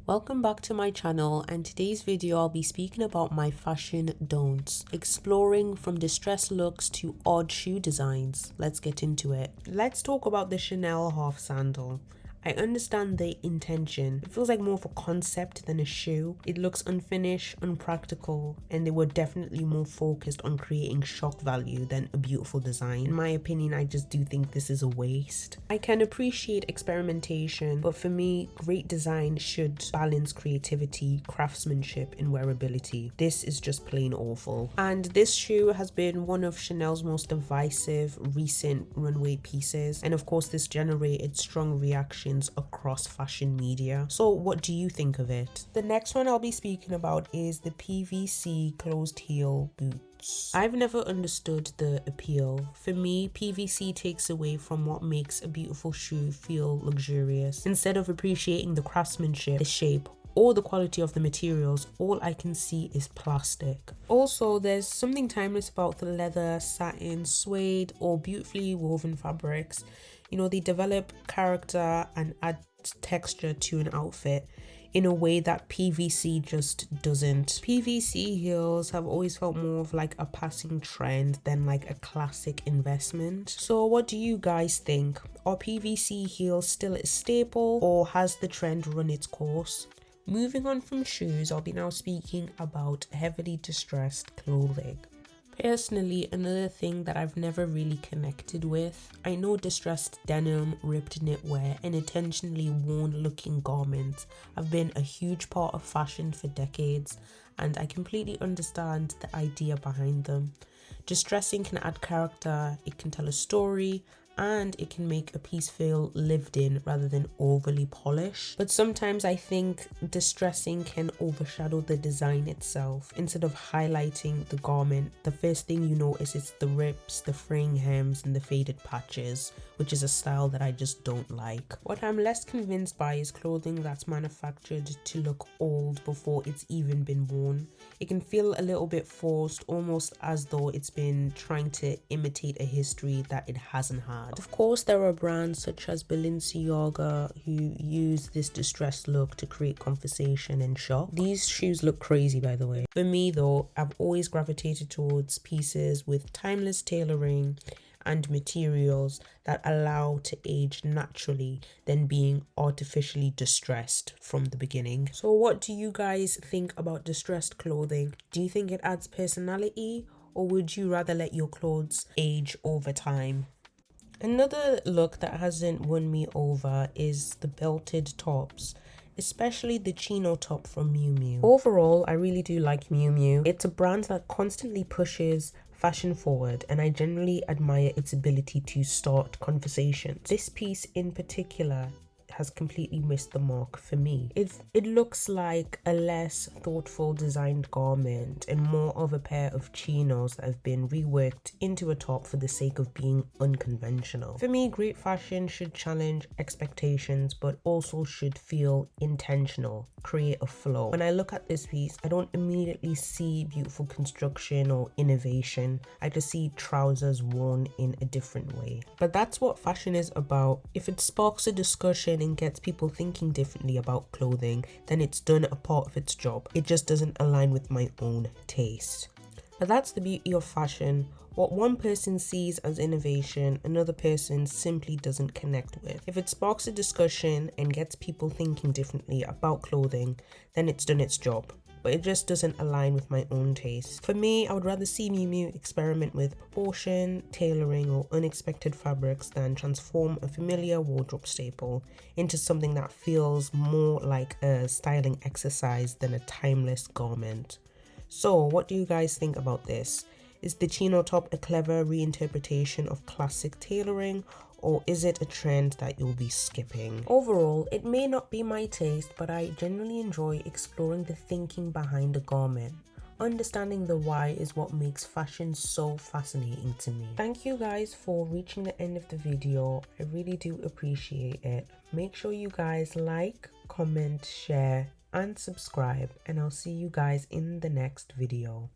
Welcome back to my channel, and today's video I'll be speaking about my fashion don'ts, exploring from distressed looks to odd shoe designs. Let's get into it. Let's talk about the Chanel half sandal. I understand the intention. It feels like more of a concept than a shoe. It looks unfinished, unpractical, and they were definitely more focused on creating shock value than a beautiful design. In my opinion, I just do think this is a waste. I can appreciate experimentation, but for me, great design should balance creativity, craftsmanship, and wearability. This is just plain awful. And this shoe has been one of Chanel's most divisive recent runway pieces. And of course, this generated strong reactions across fashion media. So what do you think of it? The next one I'll be speaking about is the PVC closed heel boot. I've never understood the appeal. For me, PVC takes away from what makes a beautiful shoe feel luxurious. Instead of appreciating the craftsmanship, the shape, or the quality of the materials, all I can see is plastic. Also, there's something timeless about the leather, satin, suede, or beautifully woven fabrics. You know, they develop character and add texture to an outfit in a way that PVC just doesn't. PVC heels have always felt more of like a passing trend than like a classic investment. So what do you guys think? Are PVC heels still a staple, or has the trend run its course? Moving on from shoes, I'll be now speaking about heavily distressed clothing. Personally, another thing that I've never really connected with. I know distressed denim, ripped knitwear, and intentionally worn looking garments have been a huge part of fashion for decades, and I completely understand the idea behind them. Distressing can add character, it can tell a story, and it can make a piece feel lived in rather than overly polished. But sometimes I think distressing can overshadow the design itself. Instead of highlighting the garment, the first thing you notice is the rips, the fraying hems, and the faded patches, which is a style that I just don't like. What I'm less convinced by is clothing that's manufactured to look old before it's even been worn. It can feel a little bit forced, almost as though it's been trying to imitate a history that it hasn't had. Of course, there are brands such as Balenciaga who use this distressed look to create conversation and shock. These shoes look crazy, by the way. For me though, I've always gravitated towards pieces with timeless tailoring and materials that allow to age naturally than being artificially distressed from the beginning. So what do you guys think about distressed clothing? Do you think it adds personality, or would you rather let your clothes age over time? Another look that hasn't won me over is the belted tops, especially the chino top from Miu Miu. Overall, I really do like Miu Miu. It's a brand that constantly pushes fashion forward, and I generally admire its ability to start conversations. This piece in particular has completely missed the mark for me. It looks like a less thoughtful designed garment and more of a pair of chinos that have been reworked into a top for the sake of being unconventional. For me, great fashion should challenge expectations, but also should feel intentional, create a flow. When I look at this piece, I don't immediately see beautiful construction or innovation. I just see trousers worn in a different way. But that's what fashion is about. If it sparks a discussion and gets people thinking differently about clothing, then it's done a part of its job. It just doesn't align with my own taste. But that's the beauty of fashion. What one person sees as innovation, another person simply doesn't connect with. If it sparks a discussion and gets people thinking differently about clothing, then it's done its job. But it just doesn't align with my own taste. For me, I would rather see Miu Miu experiment with proportion, tailoring, or unexpected fabrics than transform a familiar wardrobe staple into something that feels more like a styling exercise than a timeless garment. So, what do you guys think about this? Is the chino top a clever reinterpretation of classic tailoring, or is it a trend that you'll be skipping? Overall, it may not be my taste, but I generally enjoy exploring the thinking behind a garment. Understanding the why is what makes fashion so fascinating to me. Thank you guys for reaching the end of the video. I really do appreciate it. Make sure you guys like, comment, share, and subscribe, and I'll see you guys in the next video.